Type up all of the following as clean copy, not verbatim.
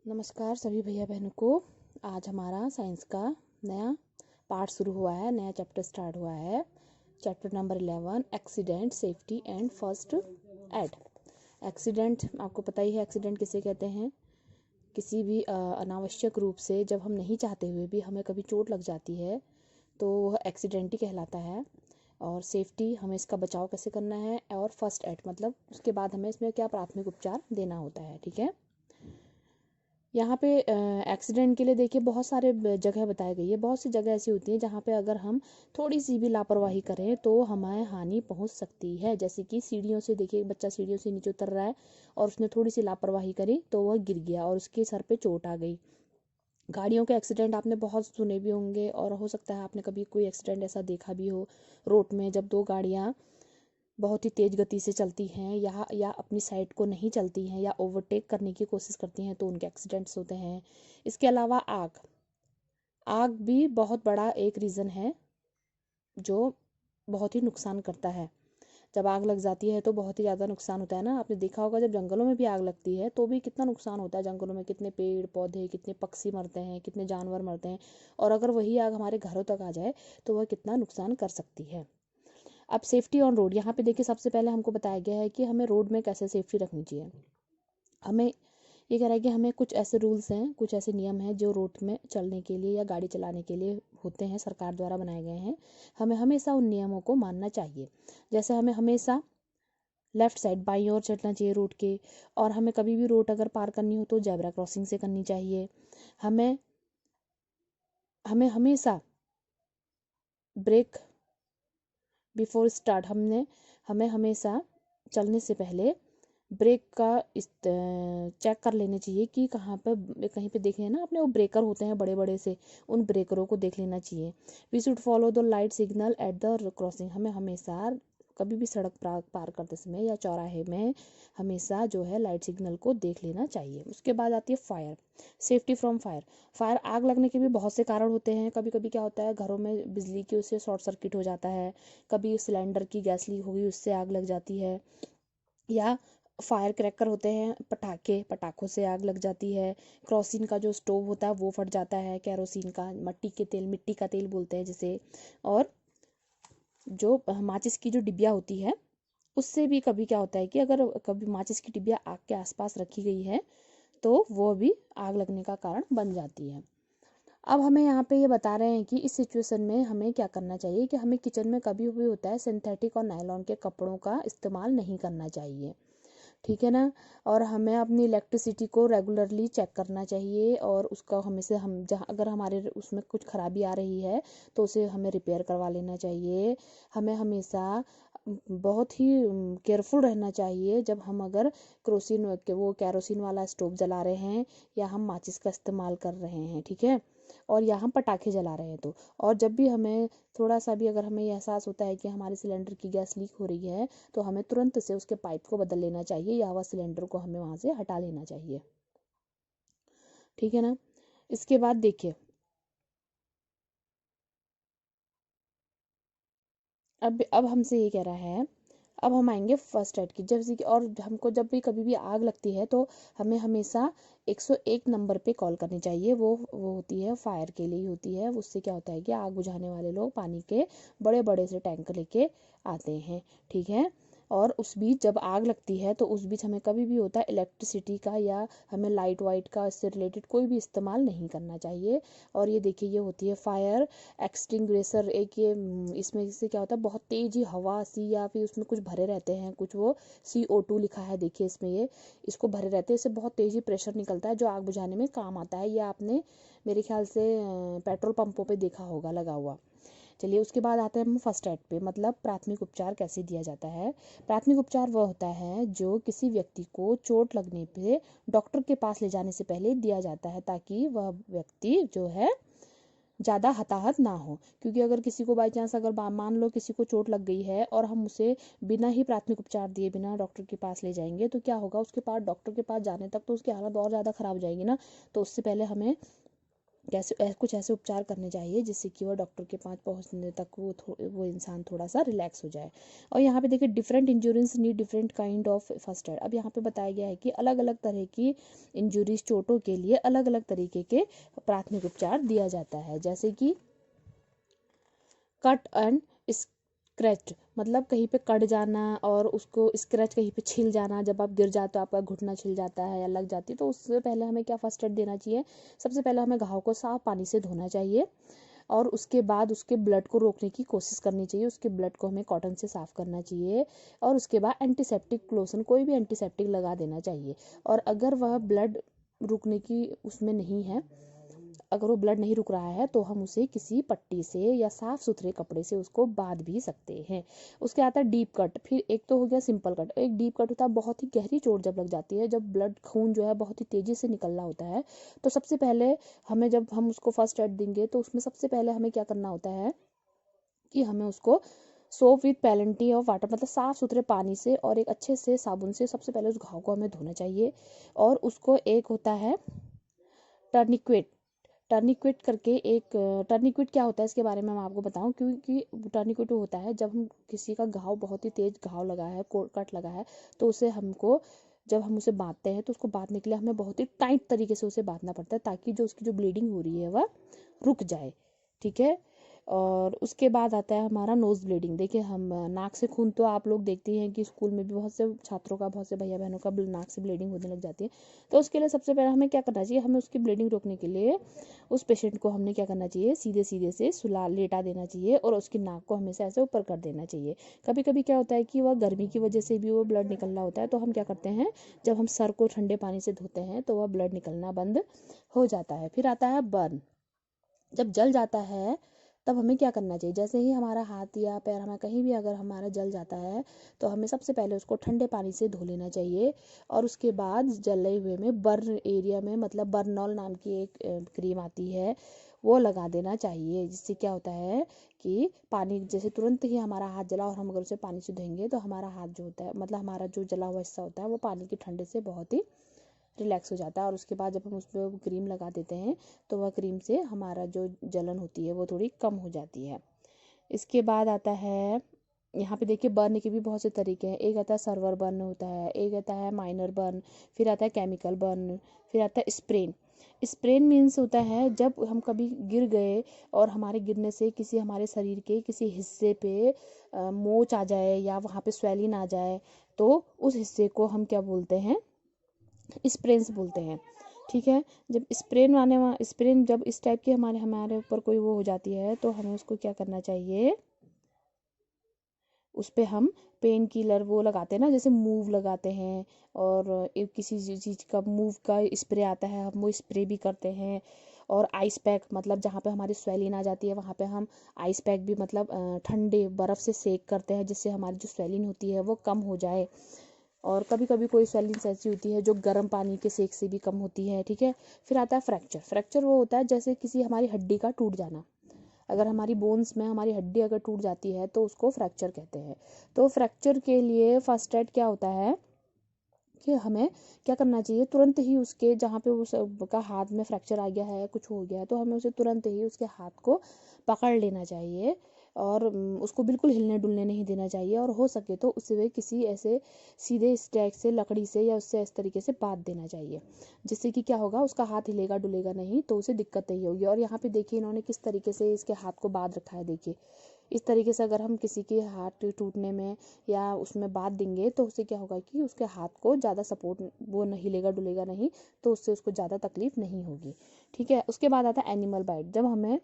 नमस्कार सभी भैया बहनों को। आज हमारा साइंस का नया पार्ट शुरू हुआ है, नया चैप्टर स्टार्ट हुआ है। Chapter number 11 accident safety and first aid. Accident आपको पता ही है, एक्सीडेंट किसे कहते हैं। किसी भी अनावश्यक रूप से जब हम नहीं चाहते हुए भी हमें कभी चोट लग जाती है तो वह एक्सीडेंट ही कहलाता है। और सेफ्टी, हमें इसका बचाव कैसे करना है, और फर्स्ट एड मतलब उसके बाद हमें इसमें क्या प्राथमिक उपचार देना होता है। ठीक है, यहाँ पे एक्सीडेंट के लिए देखिए बहुत सारे जगह बताई गई है। बहुत सी जगह ऐसी होती है जहाँ पे अगर हम थोड़ी सी भी लापरवाही करें तो हमें हानि पहुँच सकती है। जैसे कि सीढ़ियों से, देखिए बच्चा सीढ़ियों से नीचे उतर रहा है और उसने थोड़ी सी लापरवाही करी तो वह गिर गया और उसके सर पे चोट आ गई। गाड़ियों के एक्सीडेंट आपने बहुत सुने भी होंगे और हो सकता है आपने कभी कोई एक्सीडेंट ऐसा देखा भी हो रोड में, जब दो गाड़ियाँ बहुत ही तेज़ गति से चलती हैं या अपनी साइड को नहीं चलती हैं या ओवरटेक करने की कोशिश करती हैं तो उनके एक्सीडेंट्स होते हैं। इसके अलावा आग आग भी बहुत बड़ा एक रीज़न है जो बहुत ही नुकसान करता है। जब आग लग जाती है तो बहुत ही ज़्यादा नुकसान होता है ना। आपने देखा होगा जब जंगलों में भी आग लगती है तो भी कितना नुकसान होता है। जंगलों में कितने पेड़ पौधे, कितने पक्षी मरते हैं, कितने जानवर मरते हैं, और अगर वही आग हमारे घरों तक आ जाए तो वह कितना नुकसान कर सकती है। अब सेफ्टी ऑन रोड, यहाँ पे देखिए सबसे पहले हमको बताया गया है कि हमें रोड में कैसे सेफ्टी रखनी चाहिए। हमें ये कह रहा है कि हमें कुछ ऐसे रूल्स हैं, कुछ ऐसे नियम हैं जो रोड में चलने के लिए या गाड़ी चलाने के लिए होते हैं, सरकार द्वारा बनाए गए हैं। हमें हमेशा उन नियमों को मानना चाहिए। जैसे हमें हमेशा लेफ़्ट साइड बाईं ओर चलना चाहिए रोड के, और हमें कभी भी रोड अगर पार करनी हो तो जेब्रा क्रॉसिंग से करनी चाहिए। हमें हमें हमेशा ब्रेक बिफोर स्टार्ट, हमें हमेशा चलने से पहले ब्रेक का चेक कर लेने चाहिए कि कहाँ पर कहीं पे देख लेना आपने, वो ब्रेकर होते हैं बड़े बड़े से, उन ब्रेकरों को देख लेना चाहिए। We should follow the light signal at the crossing, हमें हमेशा कभी भी सड़क पार करते समय या चौराहे में हमेशा जो है लाइट सिग्नल को देख लेना चाहिए। उसके बाद आती है fire, safety from fire. Fire, आग लगने के भी बहुत से कारण होते हैं। कभी कभी क्या होता है, घरों में बिजली की उससे शॉर्ट सर्किट हो जाता है, कभी सिलेंडर की गैस लीक होगी उससे आग लग जाती है, या फायर क्रैकर होते हैं, पटाखों से आग लग जाती है। केरोसिन का जो स्टोव होता है वो फट जाता है, केरोसिन का, मिट्टी का तेल बोलते हैं जिसे। और जो माचिस की जो डिबिया होती है उससे भी कभी क्या होता है कि अगर कभी माचिस की डिबिया आग के आसपास रखी गई है तो वो भी आग लगने का कारण बन जाती है। अब हमें यहाँ पे ये बता रहे हैं कि इस सिचुएशन में हमें क्या करना चाहिए, कि हमें किचन में कभी भी होता है सिंथेटिक और नायलॉन के कपड़ों का इस्तेमाल नहीं करना चाहिए। ठीक है ना। और हमें अपनी इलेक्ट्रिसिटी को रेगुलरली चेक करना चाहिए, और उसका हमेशा हम जहाँ अगर हमारे उसमें कुछ खराबी आ रही है तो उसे हमें रिपेयर करवा लेना चाहिए। हमें हमेशा बहुत ही केयरफुल रहना चाहिए जब हम अगर कैरोसिन वाला स्टोव जला रहे हैं या हम माचिस का इस्तेमाल कर रहे हैं। ठीक है, और या हम पटाखे जला रहे हैं तो। और जब भी हमें थोड़ा सा भी अगर हमें ये एहसास होता है कि हमारे सिलेंडर की गैस लीक हो रही है तो हमें तुरंत से उसके पाइप को बदल लेना चाहिए, या वह सिलेंडर को हमें वहाँ से हटा लेना चाहिए। ठीक है ना। इसके बाद देखिए, अब हमसे ये कह रहा है, अब हम आएंगे फर्स्ट एड की। जैसे कि और हमको जब भी कभी भी आग लगती है तो हमें हमेशा 101 नंबर पे कॉल करनी चाहिए। वो होती है फायर के लिए होती है। उससे क्या होता है कि आग बुझाने वाले लोग पानी के बड़े बड़े से टैंक लेके आते हैं। ठीक है, और उस बीच जब आग लगती है तो उस बीच हमें कभी भी होता है इलेक्ट्रिसिटी का या हमें लाइट वाइट का इससे रिलेटेड कोई भी इस्तेमाल नहीं करना चाहिए। और ये देखिए, ये होती है फायर एक्सटिंग्विशर। एक ये इसमें इससे क्या होता है, बहुत तेज ही हवा सी या फिर उसमें कुछ भरे रहते हैं, कुछ वो CO2 लिखा है देखिए इसमें, ये इसको भरे रहते हैं, इससे बहुत तेज़ी प्रेशर निकलता है जो आग बुझाने में काम आता है। ये आपने मेरे ख्याल से पेट्रोल पंपों पे देखा होगा लगा हुआ। चलिए, उसके बाद आते हैं हम फर्स्ट एड पे, मतलब प्राथमिक उपचार कैसे दिया जाता है। प्राथमिक उपचार वह होता है जो किसी व्यक्ति को चोट लगने पे डॉक्टर के पास ले जाने से पहले दिया जाता है, ताकि वह व्यक्ति जो है ज़्यादा हताहत ना हो। क्योंकि अगर किसी को बाई चांस अगर मान लो किसी को चोट लग गई है और हम उसे बिना ही प्राथमिक उपचार दिए बिना डॉक्टर के पास ले जाएंगे तो क्या होगा, उसके पास डॉक्टर के पास जाने तक तो उसकी हालत और ज़्यादा ख़राब हो जाएगी ना। तो उससे पहले हमें कुछ ऐसे उपचार करने चाहिए जिससे कि वो डॉक्टर के पास पहुंचने तक वो इंसान थोड़ा सा रिलैक्स हो जाए। और यहाँ पे देखिए different injuries need different kind of first aid. अब यहाँ पे बताया गया है कि अलग अलग तरह की इंजरीज, चोटों के लिए अलग अलग तरीके के प्राथमिक उपचार दिया जाता है। जैसे कि कट एंड स्क्रैच, मतलब कहीं पे कट जाना और उसको स्क्रैच कहीं पे छिल जाना, जब आप गिर जाते हो आपका घुटना छिल जाता है या लग जाती है, तो उससे पहले हमें क्या फर्स्ट एड देना चाहिए। सबसे पहले हमें घाव को साफ पानी से धोना चाहिए और उसके बाद उसके ब्लड को रोकने की कोशिश करनी चाहिए। उसके ब्लड को हमें कॉटन से साफ करना चाहिए और उसके बाद एंटीसेप्टिक लोशन, कोई भी एंटीसेप्टिक लगा देना चाहिए। और अगर वह ब्लड रुकने की उसमें नहीं है, अगर वो ब्लड नहीं रुक रहा है, तो हम उसे किसी पट्टी से या साफ सुथरे कपड़े से उसको बांध भी सकते हैं। उसके आता है डीप कट। फिर एक तो हो गया सिंपल कट, एक डीप कट होता है बहुत ही गहरी चोट जब लग जाती है, जब ब्लड खून जो है बहुत ही तेजी से निकलना होता है। तो सबसे पहले हमें, जब हम उसको फर्स्ट एड देंगे, तो उसमें सबसे पहले हमें क्या करना होता है कि हमें उसको सोप विथ पैलेंटी ऑफ वाटर, मतलब साफ सुथरे पानी से और एक अच्छे से साबुन से सबसे पहले उस घाव को हमें धोना चाहिए। और उसको एक होता है टर्निक्वेट, टर्निक्वेट करके एक, टर्निक्वेट क्या होता है इसके बारे में मैं आपको बताऊं, क्योंकि टर्निक्वेट होता है जब हम किसी का घाव, बहुत ही तेज घाव लगा है, कट लगा है, तो उसे हमको, जब हम उसे बांधते हैं तो उसको बांधने के लिए हमें बहुत ही टाइट तरीके से उसे बांधना पड़ता है, ताकि जो उसकी जो ब्लीडिंग हो रही है वह रुक जाए। ठीक है। और उसके बाद आता है हमारा नोज ब्लीडिंग। देखिए हम नाक से खून, तो आप लोग देखते हैं कि स्कूल में भी बहुत से छात्रों का, बहुत से भैया बहनों का नाक से ब्लीडिंग होने लग जाती है। तो उसके लिए सबसे पहले हमें क्या करना चाहिए, हमें उसकी ब्लीडिंग रोकने के लिए उस पेशेंट को हमने क्या करना चाहिए, सीधे सीधे से सुला लेटा देना चाहिए और उसकी नाक को हमेशा ऐसे ऊपर कर देना चाहिए। कभी कभी क्या होता है कि वह गर्मी की वजह से भी वो ब्लड निकलना होता है, तो हम क्या करते हैं, जब हम सर को ठंडे पानी से धोते हैं तो वह ब्लड निकलना बंद हो जाता है। फिर आता है बर्न। जब जल जाता है तब हमें क्या करना चाहिए, जैसे ही हमारा हाथ या पैर, हमें कहीं भी अगर हमारा जल जाता है, तो हमें सबसे पहले उसको ठंडे पानी से धो लेना चाहिए। और उसके बाद जले हुए में बर्न एरिया में, मतलब बर्नॉल नाम की एक क्रीम आती है, वो लगा देना चाहिए। जिससे क्या होता है कि पानी, जैसे तुरंत ही हमारा हाथ जला और हम अगर उसे पानी से धोएंगे, तो हमारा हाथ जो होता है, मतलब हमारा जो जला हुआ हिस्सा होता है, वो पानी की ठंडे से बहुत ही रिलैक्स हो जाता है। और उसके बाद जब हम उस पर क्रीम लगा देते हैं, तो वह क्रीम से हमारा जो जलन होती है वो थोड़ी कम हो जाती है। इसके बाद आता है, यहाँ पे देखिए बर्न के भी बहुत से तरीके हैं। एक आता है सर्वर बर्न होता है, एक आता है माइनर बर्न, फिर आता है केमिकल बर्न, फिर आता है स्प्रेन। स्प्रेन मीन्स होता है जब हम कभी गिर गए और हमारे गिरने से किसी हमारे शरीर के किसी हिस्से पे मोच आ जाए या वहाँ पे स्वेलिन आ जाए, तो उस हिस्से को हम क्या बोलते हैं, स्प्रेन्स बोलते हैं। ठीक है। जब स्प्रेन जब इस टाइप की हमारे हमारे ऊपर कोई वो हो जाती है, तो हमें उसको क्या करना चाहिए, उस पे हम पेन किलर वो लगाते हैं ना, जैसे मूव लगाते हैं, और एक किसी चीज़ का मूव का स्प्रे आता है, हम वो स्प्रे भी करते हैं। और आइस पैक, मतलब जहाँ पे हमारी स्वेलिन आ जाती है वहाँ पे हम आइस पैक भी, मतलब ठंडे बर्फ़ से सेक करते हैं, जिससे हमारी जो स्वेलिन होती है वो कम हो जाए। और कभी कभी कोई स्वेलिंग्स ऐसी होती है जो गर्म पानी के सेक से भी कम होती है। ठीक है। फिर आता है फ्रैक्चर। फ्रैक्चर वो होता है जैसे किसी हमारी हड्डी का टूट जाना, अगर हमारी बोन्स में हमारी हड्डी अगर टूट जाती है तो उसको फ्रैक्चर कहते हैं। तो फ्रैक्चर के लिए फर्स्ट एड क्या होता है कि हमें क्या करना चाहिए, तुरंत ही उसके जहाँ पे उस का हाथ में फ्रैक्चर आ गया है, कुछ हो गया है, तो हमें उसे तुरंत ही उसके हाथ को पकड़ लेना चाहिए और उसको बिल्कुल हिलने डुलने नहीं देना चाहिए। और हो सके तो उसे किसी ऐसे सीधे स्टैक से, लकड़ी से या उससे इस तरीके से बांध देना चाहिए, जिससे कि क्या होगा, उसका हाथ हिलेगा डुलेगा नहीं, तो उसे दिक्कत नहीं होगी। और यहाँ पे देखिए इन्होंने किस तरीके से इसके हाथ को बांध रखा है। देखिए इस तरीके से अगर हम किसी के हाथ टूटने में या उसमें बांध देंगे, तो उससे क्या होगा कि उसके हाथ को ज़्यादा सपोर्ट, वो नहीं हिलेगा डुलेगा नहीं, तो उससे उसको ज़्यादा तकलीफ नहीं होगी। ठीक है। उसके बाद आता है एनिमल बाइट। जब हमें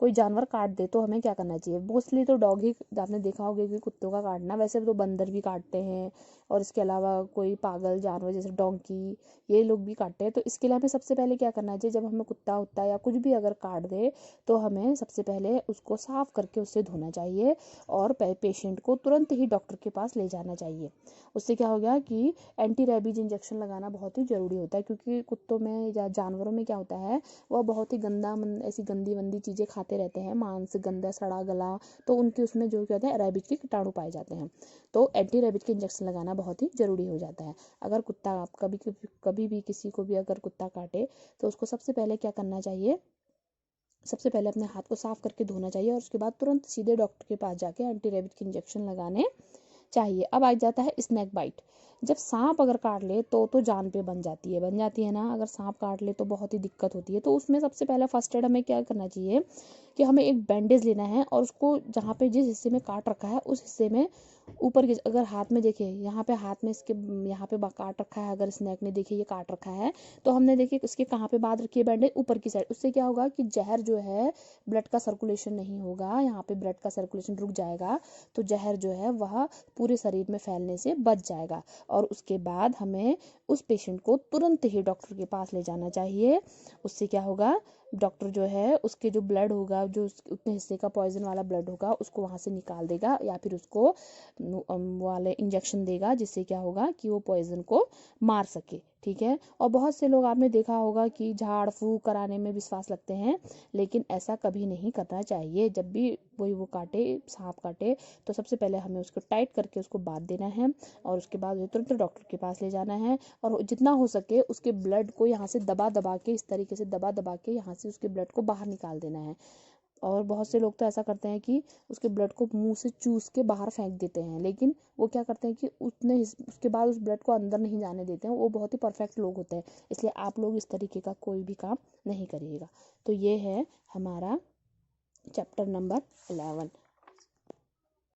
कोई जानवर काट दे तो हमें क्या करना चाहिए, मोस्टली तो डॉग ही, आपने देखा होगा कि कुत्तों का काटना, वैसे तो बंदर भी काटते हैं और इसके अलावा कोई पागल जानवर जैसे डोंकी, ये लोग भी काटते हैं। तो इसके लिए हमें सबसे पहले क्या करना चाहिए, जब हमें कुत्ता उत्ता या कुछ भी अगर काट दे, तो हमें सबसे पहले उसको साफ करके उससे धोना चाहिए और पेशेंट को तुरंत ही डॉक्टर के पास ले जाना चाहिए। उससे क्या हो गया कि एंटी रेबीज इंजेक्शन लगाना बहुत ही ज़रूरी होता है, क्योंकि कुत्तों में या जानवरों में क्या होता है, वह बहुत ही गंदा ऐसी गंदी वंदी चीज़ें खाते रहते हैं, मांस गंदा सड़ा गला, तो उनके उसमें जो कहते हैं रेबीज के कीटाणु पाए जाते हैं। तो एंटी रेबीज के इंजेक्शन लगाना बहुत ही ज़रूरी हो जाता है। अगर कुत्ता, आप कभी कभी भी किसी को भी अगर कुत्ता काटे, तो उसको सबसे पहले क्या करना चाहिए, सबसे पहले अपने हाथ को साफ करके धोना चाहिए और उसके बाद तुरंत सीधे डॉक्टर के पास जाके एंटी रेबीज के इंजेक्शन लगाने चाहिए। अब आ जाता है स्नैक बाइट। जब सांप अगर काट ले तो जान पे बन जाती है ना। अगर सांप काट ले तो बहुत ही दिक्कत होती है। तो उसमें सबसे पहला फर्स्ट एड हमें क्या करना चाहिए कि हमें एक बैंडेज लेना है और उसको जहाँ पे जिस हिस्से में काट रखा है उस हिस्से में ऊपर की, अगर हाथ में देखिए यहाँ पे हाथ में इसके यहाँ पे काट रखा है, अगर स्नैक ने देखिए ये काट रखा है तो हमने देखिए इसके कहाँ पे बांध रखी है बैंडेज, ऊपर की साइड। उससे क्या होगा कि जहर जो है, ब्लड का सर्कुलेशन नहीं होगा, यहाँ पे ब्लड का सर्कुलेशन रुक जाएगा तो जहर जो है वह पूरे शरीर में फैलने से बच जाएगा। और उसके बाद हमें उस पेशेंट को तुरंत ही डॉक्टर के पास ले जाना चाहिए। उससे क्या होगा, डॉक्टर जो है उसके जो ब्लड होगा, जो उतने हिस्से का पॉइजन वाला ब्लड होगा उसको वहाँ से निकाल देगा या फिर उसको वाले इंजेक्शन देगा, जिससे क्या होगा कि वो पॉइजन को मार सके। ठीक है। और बहुत से लोग आपने देखा होगा कि झाड़ फूंक कराने में विश्वास रखते हैं, लेकिन ऐसा कभी नहीं करना चाहिए। जब भी वो काटे, सांप काटे, तो सबसे पहले हमें उसको टाइट करके उसको बांध देना है और उसके बाद तुरंत डॉक्टर के पास ले जाना है और जितना हो सके उसके ब्लड को यहाँ से दबा दबा के, इस तरीके से दबा दबा के यहाँ से उसके ब्लड को बाहर निकाल देना है। और बहुत से लोग तो ऐसा करते हैं कि उसके ब्लड को मुंह से चूस के बाहर फेंक देते हैं, लेकिन वो क्या करते हैं कि उसके बाद उस ब्लड को अंदर नहीं जाने देते हैं। वो बहुत ही परफेक्ट लोग होते हैं, इसलिए आप लोग इस तरीके का कोई भी काम नहीं करिएगा। तो ये है हमारा चैप्टर नंबर 11।